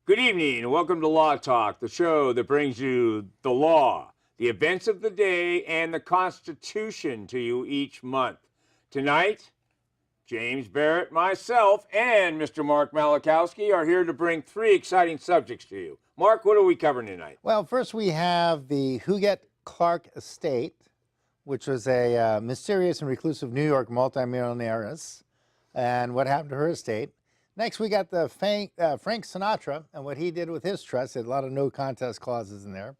Good evening, and welcome to Law Talk, the show that brings you the law, the events of the day, and the Constitution to you each month. Tonight, James Barrett, myself, and Mr. Mark Malachowski are here to bring three exciting subjects to you. Mark, what are we covering tonight? Well, first we have the Huguette Clark Estate, which was a mysterious and reclusive New York multi-millionairess, and what happened to her estate. Next, we got the Frank Sinatra and what he did with his trust. Had a lot of no contest clauses in there.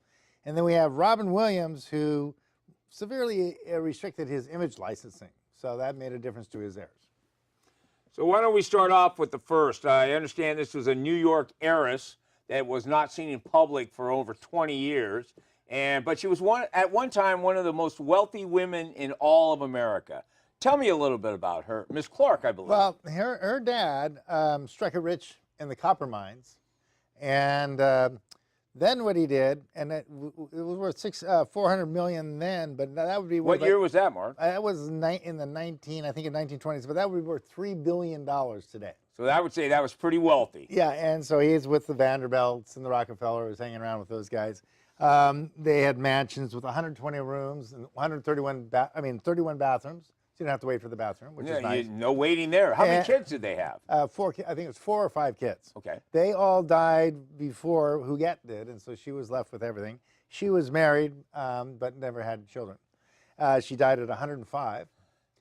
And then we have Robin Williams, who severely restricted his image licensing. So that made a difference to his heirs. So why don't we start off with the first? I understand this was a New York heiress that was not seen in public for over 20 years. But she was at one time one of the most wealthy women in all of America. Tell me a little bit about her. Miss Clark, I believe. Well, her dad struck it rich in the copper mines. And then what he did, and it was worth $400 million then, but that would be worth... What year was that, Mark? That was in the I think in 1920s, but that would be worth $3 billion today. So I would say that was pretty wealthy. Yeah, and so he's with the Vanderbilts and the Rockefellers, hanging around with those guys. They had mansions with 120 rooms and 31 bathrooms. So you don't have to wait for the bathroom, which is nice. No waiting there. How many kids did they have? 4. I think it was 4 or 5 kids. Okay. They all died before Huguette did, and so she was left with everything. She was married, but never had children. She died at 105.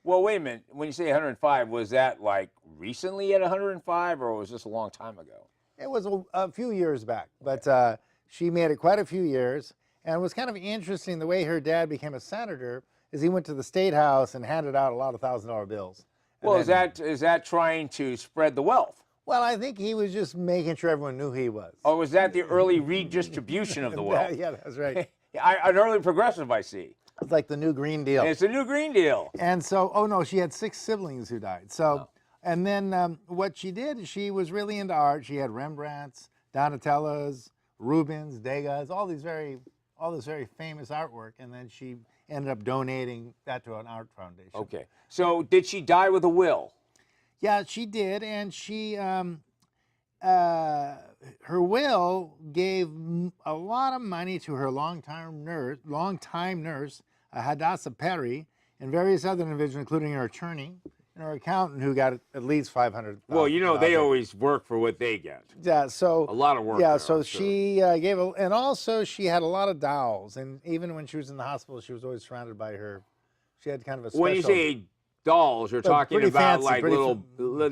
Well, wait a minute. When you say 105, was that like recently at 105, or was this a long time ago? It was a few years back, but she made it quite a few years, and it was kind of interesting the way her dad became a senator. Is he went to the State House and handed out a lot of $1,000 bills. Well, is that trying to spread the wealth? Well, I think he was just making sure everyone knew who he was. Or was that the early redistribution of the wealth? Yeah, that's right. An early progressive, I see. It's like the New Green Deal. It's a New Green Deal. And so, oh no, she had 6 siblings who died. So, and then what she did, she was really into art. She had Rembrandts, Donatellos, Rubens, Degas, all this very famous artwork, and then she ended up donating that to an art foundation. Okay. So did she die with a will? Yeah, she did, and she her will gave a lot of money to her longtime nurse, Hadassah Peri, and various other individuals, including her attorney and her accountant, who got at least $500,000. Well, you know, they always work for what they get. Yeah, so a lot of work. Yeah, there, so sure. she gave, and also she had a lot of dolls, and even when she was in the hospital, she was always surrounded by her. She had kind of a special. When you say dolls, you're talking about fancy, like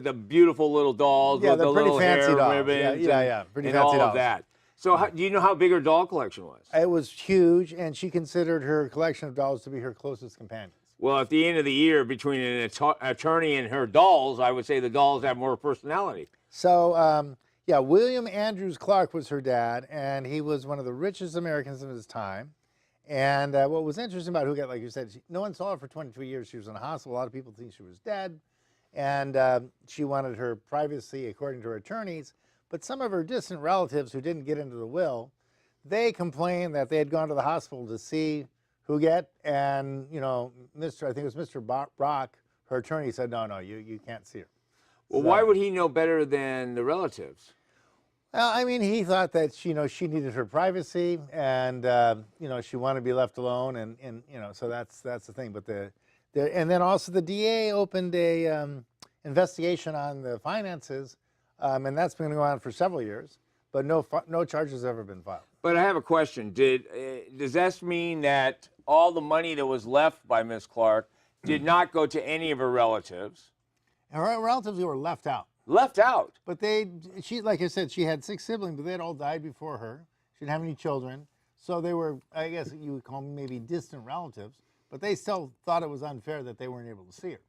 the beautiful little dolls with the pretty little fancy hair dolls. ribbons, pretty and fancy all dolls. of that. So do you know how big her doll collection was? It was huge, and she considered her collection of dolls to be her closest companions. Well, at the end of the year, between an attorney and her dolls, I would say the dolls have more personality. So, yeah, William Andrews Clark was her dad, and he was one of the richest Americans of his time. And what was interesting about Huguette, like you said, no one saw her for 22 years. She was in a hospital. A lot of people think she was dead. And she wanted her privacy, according to her attorneys. But some of her distant relatives who didn't get into the will, they complained that they had gone to the hospital to see Huguette, and, you know, I think it was Mr. Brock, her attorney, said, no, you can't see her. Well, so, why would he know better than the relatives? Well, I mean, he thought that, she needed her privacy, and, she wanted to be left alone, and so that's the thing. But and then also the DA opened a investigation on the finances, and that's been going on for several years, but no charges have ever been filed. But I have a question. Does that mean that all the money that was left by Miss Clark did not go to any of her relatives? Her relatives were left out. Left out? But she, like I said, she had 6 siblings, but they had all died before her. She didn't have any children. So they were, I guess you would call them maybe distant relatives, but they still thought it was unfair that they weren't able to see her.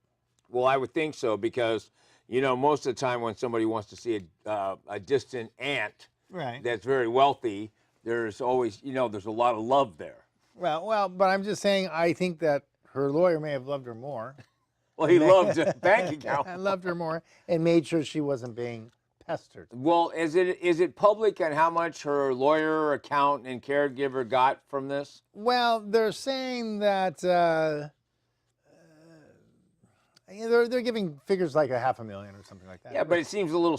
Well, I would think so, because, most of the time when somebody wants to see a distant aunt, right, that's very wealthy, there's always, there's a lot of love there. Well, but I'm just saying I think that her lawyer may have loved her more. Well, he loved a bank account. I loved her more and made sure she wasn't being pestered. Well, is it public on how much her lawyer, accountant, and caregiver got from this? Well, they're saying that they're giving figures like $500,000 or something like that. Yeah, but it seems a little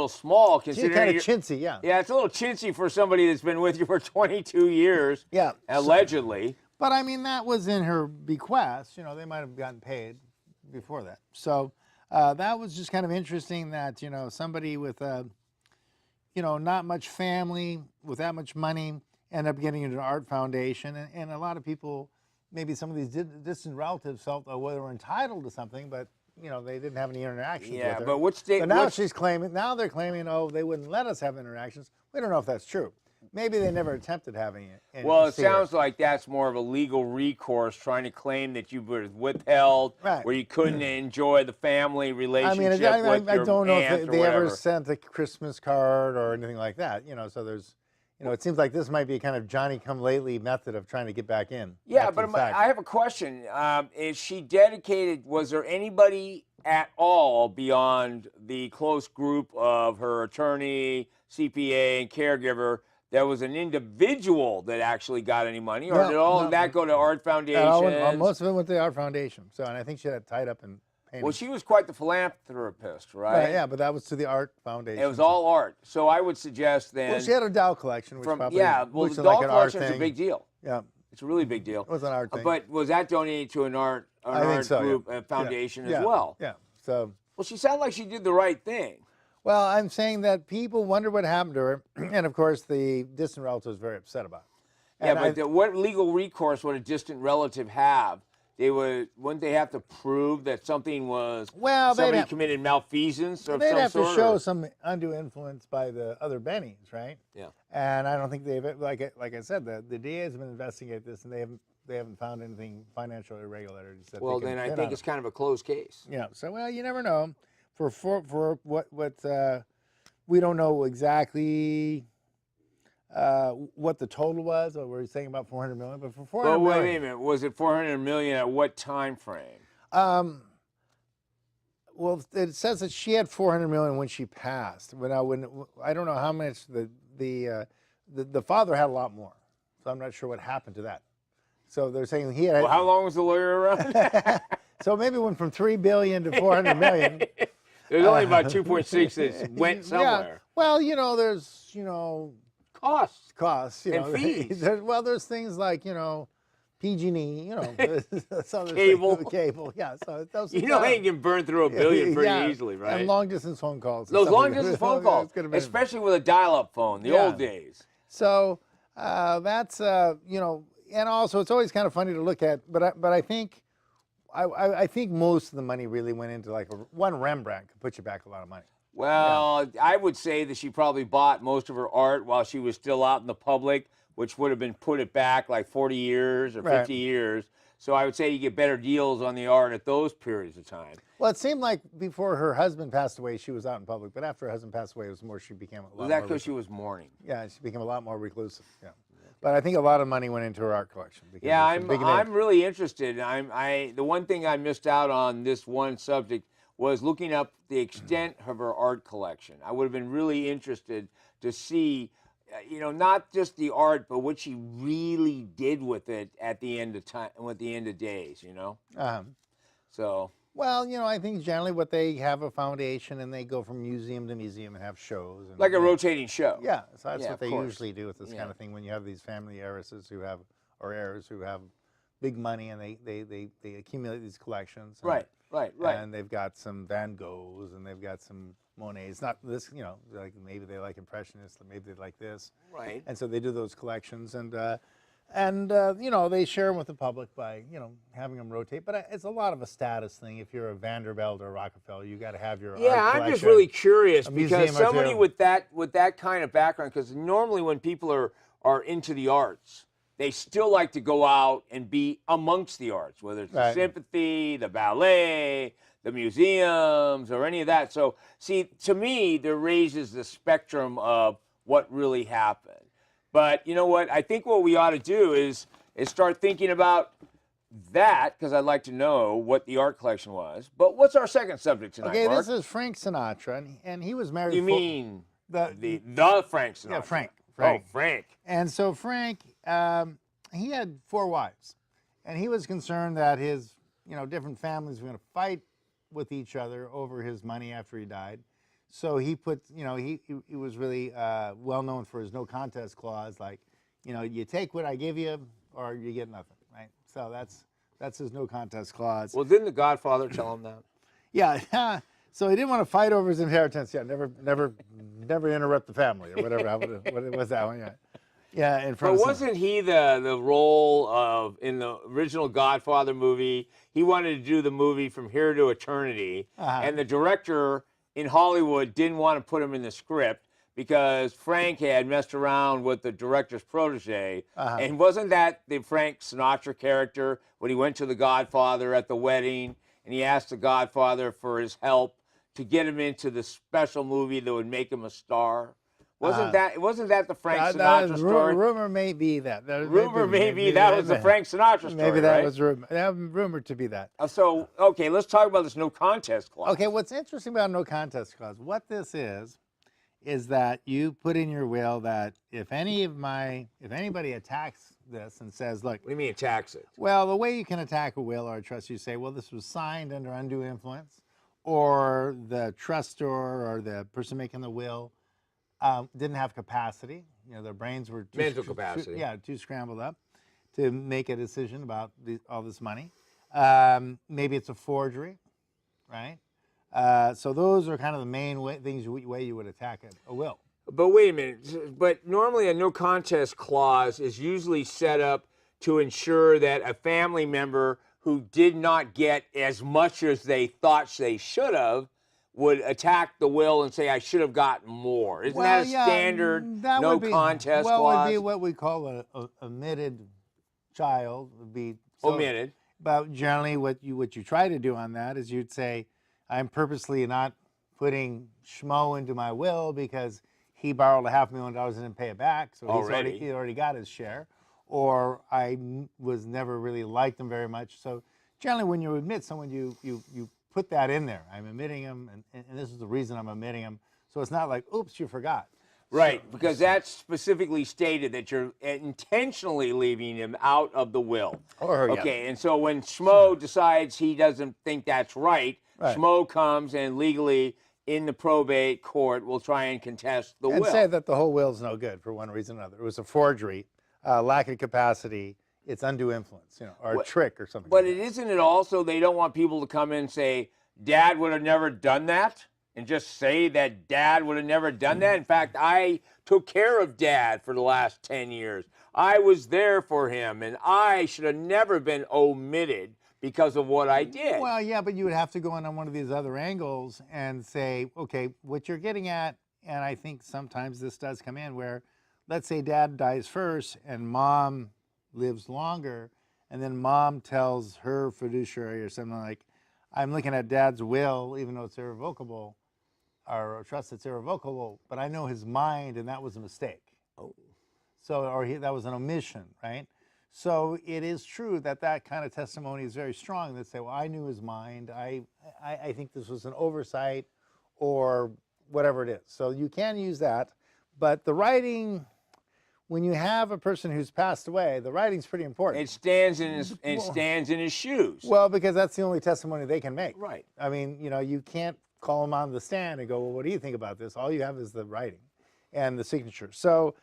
small She's considering. kind of chintzy, yeah. Yeah, it's a little chintzy for somebody that's been with you for 22 years. Yeah. Allegedly. But I mean, that was in her bequest. You know, they might have gotten paid before that. So that was just kind of interesting that, you know, somebody with, not much family, with that much money, end up getting into an art foundation. And a lot of people, maybe some of these distant relatives felt, oh, well, they were entitled to something, but, you know, they didn't have any interactions with her. Yeah, but which state? But now now they're claiming, oh, they wouldn't let us have interactions. We don't know if that's true. Maybe they never attempted having it. Well, it sounds like that's more of a legal recourse, trying to claim that you were withheld, right, where you couldn't enjoy the family relationship. I don't know if they ever whatever. sent a Christmas card or anything like that. You know, so there's, you know, it seems like this might be a kind of Johnny-come-lately method of trying to get back in. Yeah, but I have a question. Is she dedicated? Was there anybody at all beyond the close group of her attorney, CPA, and caregiver? There was an individual that actually got any money, or did all of that go to Art Foundation? Most of it went to the Art Foundation. So, and I think she had it tied up in paintings. Well, she was quite the philanthropist, right? Yeah, but that was to the Art Foundation. It was all art. So I would suggest then. Well, she had a doll collection, which probably the looks doll like an art collection is a thing. big deal. Yeah, it's a really big deal. It was an art thing. But was that donated to an art group, a foundation as well? Yeah. So. Well, she sounded like she did the right thing. Well, I'm saying that people wonder what happened to her, and of course, the distant relative was very upset about it. Yeah, but what legal recourse would a distant relative have? Wouldn't they have to prove that something was somebody committed malfeasance of some sort? They'd have to show some undue influence by the other Bennies, right? Yeah. And I don't think they've, like I said, the DAs have been investigating this, and they haven't found anything financial irregularities. Well, then I think it's kind of a closed case. Yeah. So, well, you never know. For what we don't know exactly what the total was, or we're saying about $400 million, but for $400 million. Wait a minute, was it $400 million at what time frame? Well, it says that she had $400 million when she passed. When I don't know how much the father had a lot more, so I'm not sure what happened to that. So they're saying he had. Well, how long was the lawyer around? So maybe it went from $3 billion to $400 million. There's only about 2.6 that went somewhere. Yeah. Well, there's costs, and fees. There's things like PG&E, cable, yeah. So those they can burn through $1 billion pretty easily, right? And long distance phone calls. Those long distance phone calls, especially with a dial-up phone, the old days. So that's and also it's always kind of funny to look at, but I think. I think most of the money really went into one Rembrandt could put you back a lot of money. Well, I would say that she probably bought most of her art while she was still out in the public, which would have been put it back like 40 years or 50 years. So I would say you get better deals on the art at those periods of time. Well, it seemed like before her husband passed away, she was out in public, but after her husband passed away, it was more she became a lot more. Was that because she was mourning? Yeah, she became a lot more reclusive. Yeah. But I think a lot of money went into her art collection. Yeah, I'm really interested. The one thing I missed out on this one subject was looking up the extent of her art collection. I would have been really interested to see, not just the art, but what she really did with it at the end of time, at the end of days. So. Well, I think generally what they have a foundation and they go from museum to museum and have shows. And, like a rotating show. Yeah, so that's what they usually do with this kind of thing when you have these family heiresses heirs who have big money and they accumulate these collections. And, Right. And they've got some Van Goghs and they've got some Monets. Not this, like maybe they like Impressionists, maybe they like this. Right. And so they do those collections and they share them with the public by, having them rotate. But it's a lot of a status thing. If you're a Vanderbilt or a Rockefeller, you got to have your art collection. I'm just really curious because somebody with that kind of background, because normally when people are into the arts, they still like to go out and be amongst the arts, whether it's the symphony, the ballet, the museums, or any of that. So, see, to me, there raises the spectrum of what really happened. But you know what? I think what we ought to do is is start thinking about that, because I'd like to know what the art collection was. But what's our second subject tonight, Okay, Mark? this is Frank Sinatra, and he was married. You mean the Frank Sinatra? Yeah, Frank. Oh, Frank. And so Frank, he had 4 wives, and he was concerned that his, different families were going to fight with each other over his money after he died. So he put, he was really well known for his no contest clause, like, you take what I give you or you get nothing, right? So that's his no contest clause. Well, didn't the Godfather tell him that? Yeah. So he didn't want to fight over his inheritance. Yeah, never interrupt the family or whatever. What was that one? Yeah. Yeah, in front But of wasn't he the role of, in the original Godfather movie, he wanted to do the movie From Here to Eternity, and the director in Hollywood didn't want to put him in the script because Frank had messed around with the director's protege. And wasn't that the Frank Sinatra character when he went to the Godfather at the wedding and he asked the Godfather for his help to get him into the special movie that would make him a star? Wasn't that the Frank Sinatra story? Rumor may be that. Rumor may be that was the Frank Sinatra story. Maybe that right? was rumored to be that. So, okay, let's talk about this no contest clause. Okay, what's interesting about no contest clause, what this is that you put in your will that if anybody attacks this and says, look. What do you mean attacks it? Well, the way you can attack a will or a trust, you say, well, this was signed under undue influence, or the trustor or the person making the will didn't have capacity. Their brains were mental capacity. Too scrambled up to make a decision about all this money. Maybe it's a forgery, right? So those are kind of the main way you would attack a will. But wait a minute. But normally a no contest clause is usually set up to ensure that a family member who did not get as much as they thought they should have would attack the will and say, I should have gotten more. Isn't that a standard no contest clause? Well, it would be what we call a omitted child. Would be omitted. But generally what you try to do on that is you'd say, I'm purposely not putting Schmo into my will because he borrowed $500,000 and didn't pay it back, so he already got his share. Or I was never really liked him very much. So generally when you admit someone, you put that in there. I'm omitting him, and this is the reason I'm omitting him. So it's not like, oops, you forgot. Right, because that's specifically stated that you're intentionally leaving him out of the will. Okay, and so when Schmo decides he doesn't think that's right, Schmo comes and legally in the probate court will try and contest the will. And say that the whole will's no good for one reason or another. It was a forgery, lack of capacity, it's undue influence, or a trick or something. But like that. isn't it also they don't want people to come in and say, Dad would have never done that? And just say that Dad would have never done that? In fact, I took care of Dad for the last 10 years. I was there for him, and I should have never been omitted because of what I did. Well, yeah, but you would have to go in on one of these other angles and say, okay, what you're getting at, and I think sometimes this does come in where, let's say Dad dies first and Mom lives longer, and then Mom tells her fiduciary or something like, I'm looking at Dad's will, even though it's irrevocable, or a trust that's irrevocable, but I know his mind, and that was a mistake. Oh. So, that was an omission, right? So it is true that kind of testimony is very strong. That say, well, I knew his mind. I think this was an oversight, or whatever it is. So you can use that, but the writing, when you have a person who's passed away, the writing's pretty important. It stands in his shoes. Well, because that's the only testimony they can make. Right. I mean, you can't call them on the stand and go, well, what do you think about this? All you have is the writing and the signature. So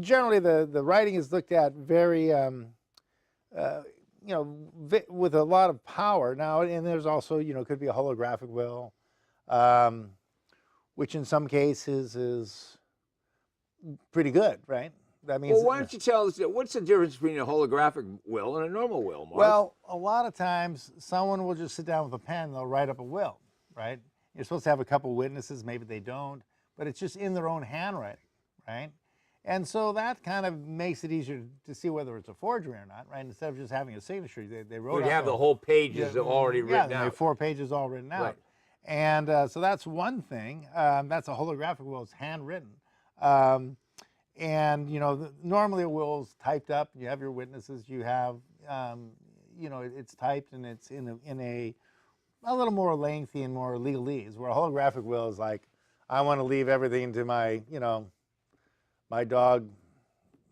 generally the writing is looked at very, with a lot of power. Now, and there's also, could be a holographic will, which in some cases is pretty good, right? That means. Well, why don't you tell us, what's the difference between a holographic will and a normal will, Mark? Well, a lot of times someone will just sit down with a pen and they'll write up a will, right? You're supposed to have a couple witnesses, maybe they don't, but it's just in their own handwriting, right? And so that kind of makes it easier to see whether it's a forgery or not, right? Instead of just having a signature, they wrote out. You have the whole pages already written out. Yeah, 4 pages all written out. Right. And so that's one thing. That's a holographic will. It's handwritten. And normally a will's typed up. You have your witnesses. You have, it's typed and it's in a little more lengthy and more legalese. Where a holographic will is like, I want to leave everything to my, my dog,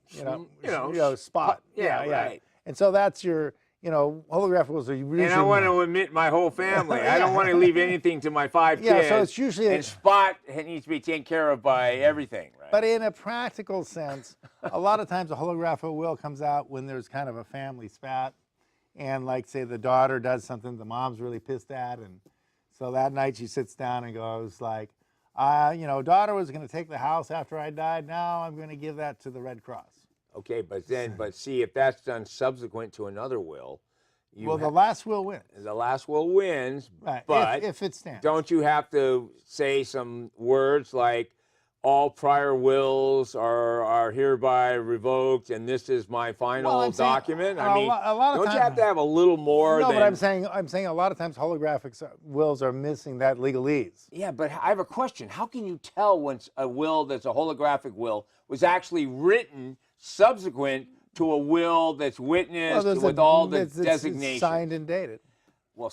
Spot. Yeah, right. And so that's your, holographic wills are usually. And I want to admit my whole family. I don't want to leave anything to my 5 kids. Yeah, so it's usually and Spot needs to be taken care of by everything, right? But in a practical sense, a lot of times a holographic will comes out when there's kind of a family spat, and like say the daughter does something the mom's really pissed at, and so that night she sits down and goes like, daughter was going to take the house after I died. Now I'm going to give that to the Red Cross. Okay, but see, if that's done subsequent to another will, the last will wins. The last will wins, right. But if it stands. Don't you have to say some words like, all prior wills are hereby revoked, and this is my final document? I mean, a lot of don't times, you have to have a little more? No, than... but I'm saying a lot of times holographic wills are missing that legalese. Yeah, but I have a question. How can you tell when a will that's a holographic will was actually written subsequent to a will that's witnessed with all the designations? It's signed and dated. Well,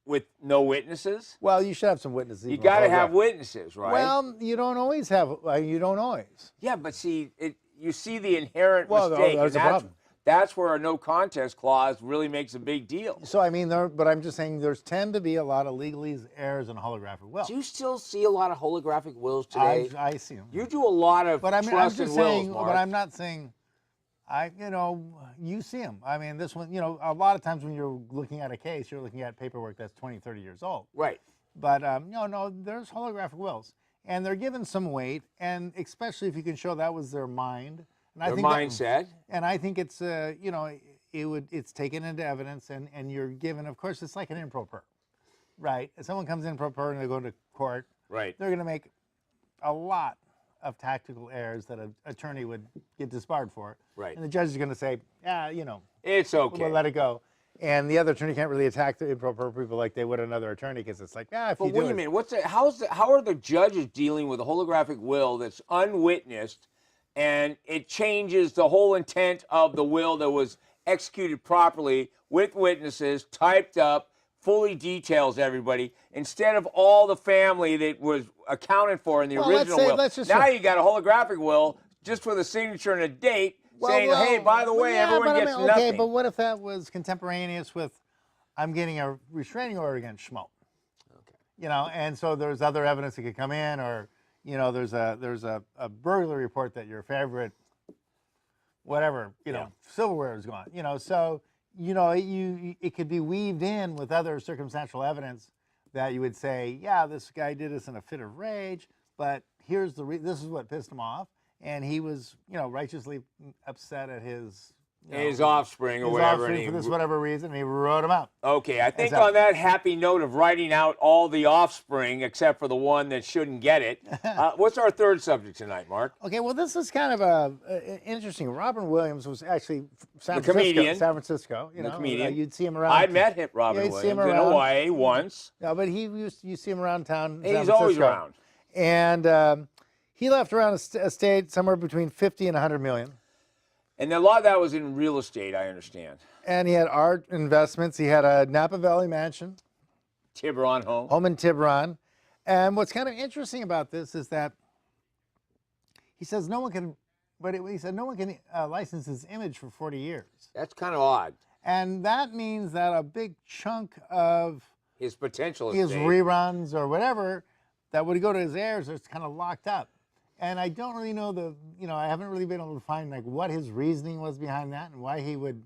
with no witnesses? Well, you should have some witnesses. You got to have witnesses, right? Well, you don't always have. You don't always. Yeah, but see, you see the inherent mistake. There's a problem. That's where a no contest clause really makes a big deal. So I mean, but I'm just saying, there's tend to be a lot of legalese errors in holographic wills. Do you still see a lot of holographic wills today? I see them. You do a lot of trust and wills, Mark. But I'm not saying. You see them. I mean, this one, a lot of times when you're looking at a case, you're looking at paperwork that's 20, 30 years old. Right. But, no, there's holographic wills. And they're given some weight, and especially if you can show that was their mind. And their mindset. And I think it's, it's taken into evidence, and you're given, of course, it's like an improper, right? If someone comes in improper and they go to court, right, they're going to make a lot of tactical errors that an attorney would get disbarred for. Right. And the judge is going to say, it's okay. We'll let it go. And the other attorney can't really attack the improper people like they would another attorney, because it's like, if you do it. But wait a minute, how are the judges dealing with a holographic will that's unwitnessed, and it changes the whole intent of the will that was executed properly with witnesses, typed up, fully details everybody, instead of all the family that was accounted for in the original will. Now you got a holographic will just with a signature and a date saying, hey, by the way, everyone gets nothing. Okay, but what if that was contemporaneous with, I'm getting a restraining order against Schmo? Okay. And so there's other evidence that could come in, or, there's a burglary report that your favorite, whatever, silverware is gone. So it could be weaved in with other circumstantial evidence that you would say, this guy did this in a fit of rage, but here's this is what pissed him off, and he was, righteously upset at his his offspring or whatever. For this whatever reason, and he wrote him out. Okay, I think on that happy note of writing out all the offspring except for the one that shouldn't get it, what's our third subject tonight, Mark? Okay, well, this is kind of interesting. Robin Williams was actually San Francisco. The comedian. You'd see him around. I met him, Robin Williams, in Hawaii once. No, but you see him around town. He's always around. And he left around a estate somewhere between 50 and 100 million. And a lot of that was in real estate, I understand. And he had art investments. He had a Napa Valley mansion. Tiburon home. Home in Tiburon. And what's kind of interesting about this is that he says no one can license his image for 40 years. That's kind of odd. And that means that a big chunk of his potential his reruns or whatever that would go to his heirs is kind of locked up. And I don't really know I haven't really been able to find what his reasoning was behind that and why he would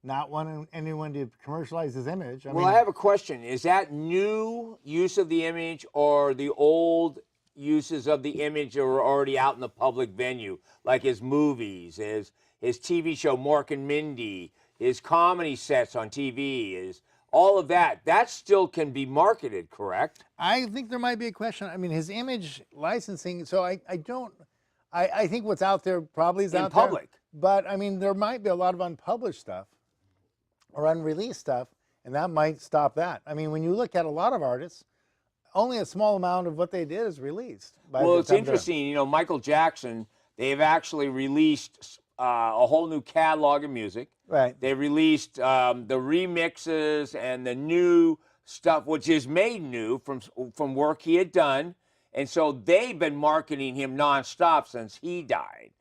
not want anyone to commercialize his image. I have a question. Is that new use of the image, or the old uses of the image that were already out in the public venue, like his movies, his TV show Mork and Mindy, his comedy sets on TV, all of that still can be marketed, correct? I think there might be a question. I mean, his image licensing, so I think what's out there probably is out there. In public. But, I mean, there might be a lot of unpublished stuff or unreleased stuff, and that might stop that. I mean, when you look at a lot of artists, only a small amount of what they did is released. Well, it's interesting. Michael Jackson They've actually released a whole new catalog of music. Right. They released the remixes and the new stuff, which is made new from work he had done. And so they've been marketing him nonstop since he died.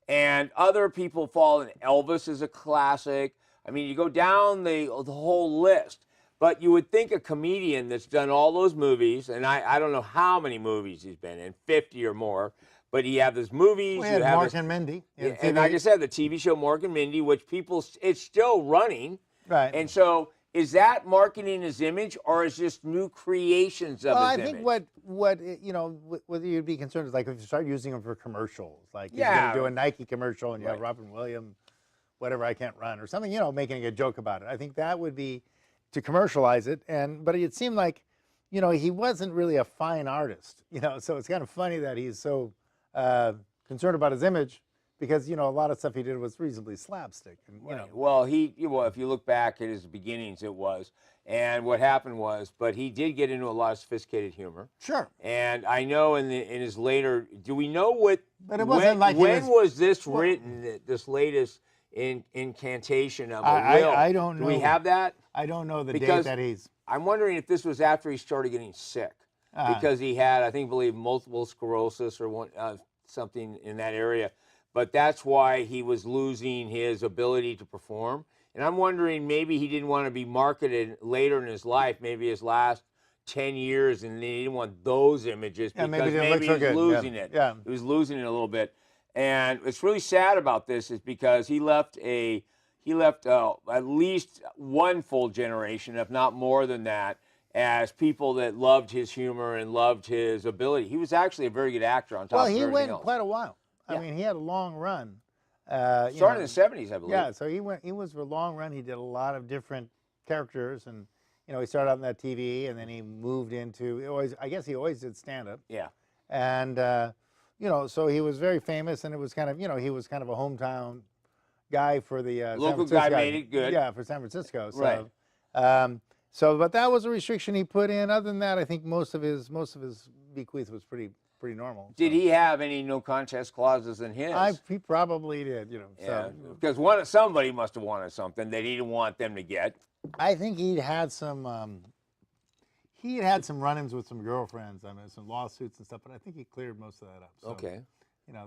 And other people fall in. Elvis is a classic. I mean, you go down the whole list. But you would think a comedian that's done all those movies, and I don't know how many movies he's been in, 50 or more, but he have those movies. We had Mork and Mindy. And like I said, the TV show Mork and Mindy, which it's still running. Right. And so is that marketing his image, or is just new creations of his image? I think what whether you'd be concerned is like if you start using them for commercials, like you're going to do a Nike commercial and you have Robin Williams, whatever, I can't run, or something, making a joke about it. I think that would be to commercialize it, but it seemed like, he wasn't really a fine artist, so it's kind of funny that he's so concerned about his image, because, a lot of stuff he did was reasonably slapstick. And, Well, if you look back at his beginnings, it was, and what happened was, but he did get into a lot of sophisticated humor. Sure. And I know in his later, do we know what? But it wasn't like when was this written? This latest incantation of a will. I don't know. Do we have that? I don't know the Because date that he's. I'm wondering if this was after he started getting sick, because he had, I believe, multiple sclerosis or something in that area. But that's why he was losing his ability to perform. And I'm wondering, maybe he didn't want to be marketed later in his life, maybe his last 10 years, and he didn't want those images because maybe he was losing it. Yeah. He was losing it a little bit. And what's really sad about this is because he left at least one full generation, if not more than that, as people that loved his humor and loved his ability. He was actually a very good actor on top of everything else. Well, he went quite a while. I mean, he had a long run. Started in the 70s, I believe. Yeah, so he was for a long run. He did a lot of different characters, and he started out in that TV, and then he moved into I guess he always did stand-up. Yeah. And so he was very famous, and it was kind of he was kind of a hometown guy for the local San Francisco guy made it good. Yeah, for San Francisco. So, right. But that was a restriction he put in. Other than that, I think most of his bequeath was pretty normal. Did he have any no contest clauses in his? He probably did, Yeah, because somebody must have wanted something that he didn't want them to get. I think he'd had some run-ins with some girlfriends. I mean, some lawsuits and stuff, but I think he cleared most of that up. So, Okay.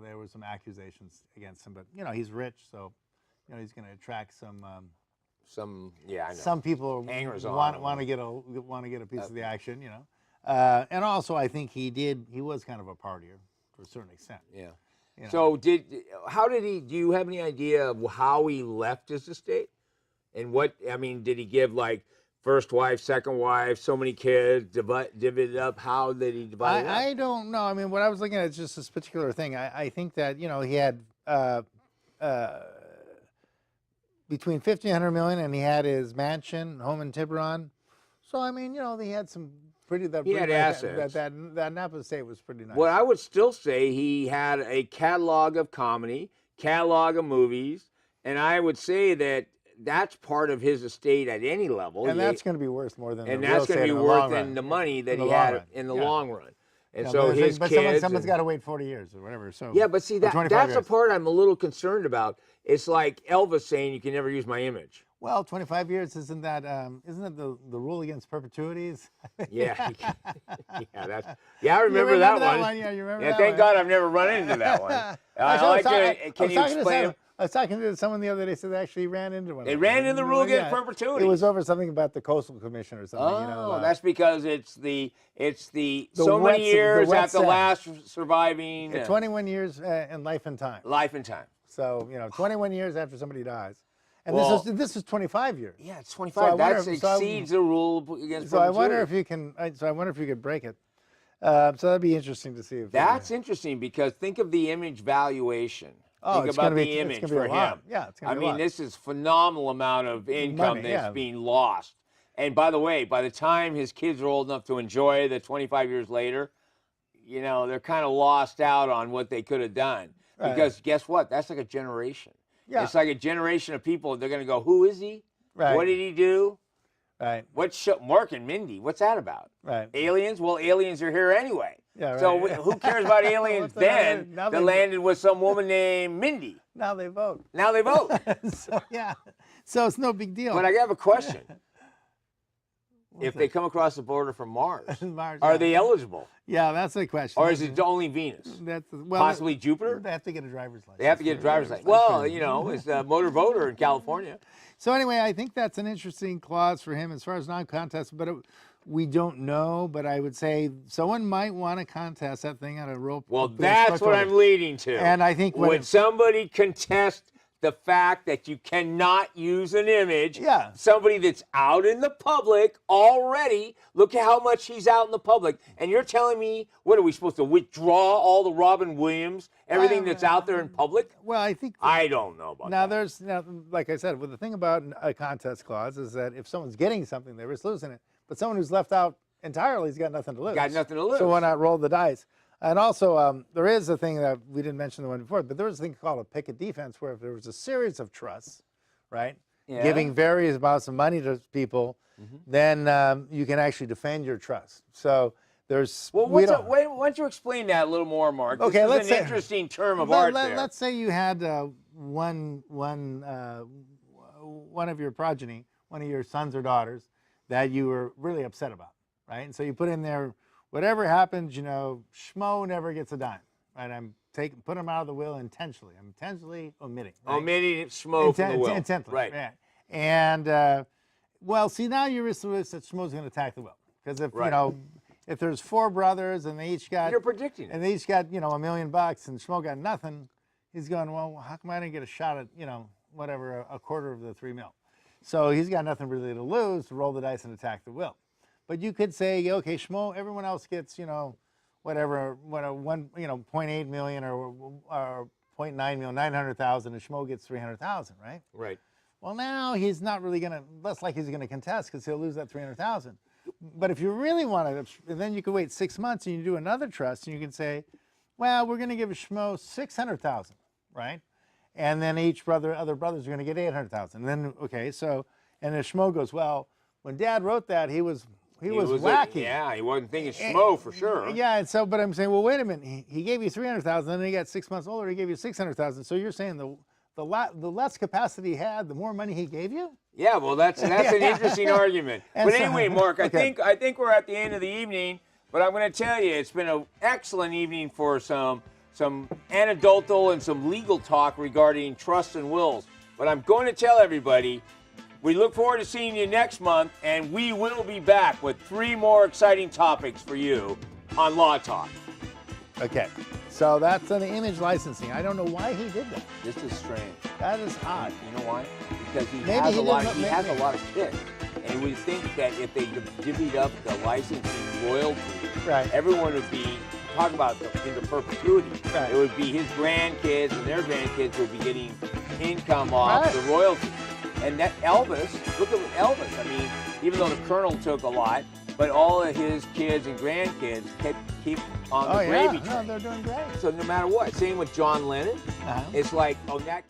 There were some accusations against him, but he's rich, so he's going to attract some. I know. Some people hangers want to get a piece of the action, and also I think he was kind of a partier to a certain extent. Yeah. So do you have any idea of how he left his estate? And did he give like first wife, second wife, so many kids, divvy it up? How did he divide it up? I don't know. I mean, what I was looking at is just this particular thing. I think that, he had between 50 and 100 million, and he had his mansion, home in Tiburon. So, I mean, he had some he had assets. That Napa Estate was pretty nice. Well, I would still say he had a catalog of comedy, catalog of movies, and I would say that that's part of his estate at any level. And that's going to be worth more than and the that's going to be worth than the money that he had in the long run. And so his kids. Someone's got to wait 40 years or whatever. So yeah, but see that's the part I'm a little concerned about. It's like Elvis saying you can never use my image. Well, 25 years isn't that the rule against perpetuities? Yeah, I remember that one. Yeah, you remember that one. Thank God I've never run into that one. Can you explain? I was talking to someone the other day, said they actually ran into one. They ran into the rule against perpetuity. It was over something about the Coastal Commission or something. Oh, that's because it's the so many years after the last surviving. 21 years in life and time. Life and time. So 21 years after somebody dies, and this is 25 years. Yeah, it's 25. That exceeds the rule against perpetuity. I wonder if you can. So I wonder if you could break it. So that'd be interesting to see. If that's interesting because think of the image valuation. Oh, think about the image for him. Yeah, it's going to be a lot. This is phenomenal amount of income that's being lost. And by the way, by the time his kids are old enough to enjoy the 25 years later, they're kind of lost out on what they could have done. Right. Because guess what? That's like a generation. Yeah. It's like a generation of people. They're going to go, who is he? Right. What did he do? Right. Mark and Mindy, what's that about? Right. Aliens? Well, aliens are here anyway. Yeah, So right. who cares about aliens What's the then matter? Now that they- landed with some woman named Mindy? Now they vote. Now they vote. So yeah, so it's no big deal. But I have a question. What's If they come across the border from Mars, Mars, are yeah. they eligible? Yeah, that's the question. Or is it only Venus? That's well, Possibly Jupiter? They have to get a driver's license. They have to get a driver's license. Well, you know, it's a motor voter in California. So anyway, I think that's an interesting clause for him as far as non-contest, but we don't know. But I would say someone might want to contest that thing on a real. Well, that's what I'm leading to. And I think would somebody contest the fact that you cannot use an image? Yeah. Somebody that's out in the public already. Look at how much he's out in the public. And you're telling me, what are we supposed to withdraw all the Robin Williams, everything that's out there in public? Well, I think I don't know about now. that. There's now, like I said, well, the thing about a contest clause is that if someone's getting something, they risk losing it. But someone who's left out entirely has got nothing to lose. Got nothing to lose. So why not roll the dice? And also, there is a thing that we didn't mention the one before, but there was a thing called a picket defense, where if there was a series of trusts, right, Yeah. giving various amounts of money to people, then you can actually defend your trust. So there's Well, why don't you explain that a little more, Mark? Okay, This let's is an say- interesting term of art there. Let's say you had one of your progeny, one of your sons or daughters, that you were really upset about, right? And so you put in there, whatever happens, you know, Schmo never gets a dime, right? Put him out of the will intentionally. I'm intentionally omitting. Right? Omitting Schmo from the will. Intentionally, Right. yeah. And well, see, now you risk the risk that Schmo's going to attack the will, because if Right. you know, if there's 4 brothers and they each got You're predicting it. and they each got, you know, $1 million and Schmo got nothing, he's going, well, how come I didn't get a shot at, you know, whatever, a quarter of the $3 million? So he's got nothing really to lose to roll the dice and attack the will. But you could say, okay, Schmo, everyone else gets, you know, whatever, 0.8 million or 0.9 million, 900,000, and Schmo gets 300,000, right? Right. Well, now he's not really going to, less like he's going to contest because he'll lose that 300,000. But if you really want to, then you could wait 6 months and you do another trust and you can say, well, we're going to give Schmo 600,000, right? And then other brothers are going to get 800,000. Then, okay, so, and then Schmo goes, well, when Dad wrote that, he was wacky. Yeah, he wasn't thinking Schmo for sure. Yeah, and so, but I'm saying, well, wait a minute. He gave you 300,000, then he got 6 months older, he gave you 600,000. So you're saying the less capacity he had, the more money he gave you? Yeah, well, that's an interesting argument. And But so- anyway, Mark, okay. I think we're at the end of the evening. But I'm going to tell you, it's been an excellent evening for some anecdotal and some legal talk regarding trusts and wills. But I'm going to tell everybody, we look forward to seeing you next month, and we will be back with 3 more exciting topics for you on Law Talk. Okay, so that's an image licensing. I don't know why he did that. This is strange. That is odd. You know why? Because he Maybe has he a lot. didn't- He has a maybe- lot of kids, and we think that if they divvied up the licensing royalty, Right. everyone would be talking about into perpetuity. Right. It would be his grandkids and their grandkids would be getting income off Right. the royalty. And that Elvis, look at Elvis. I mean, even though the Colonel took a lot, but all of his kids and grandkids keep on the Oh, yeah, gravy no, train. they're doing great. So no matter what, same with John Lennon. Uh-huh. It's like, oh, that.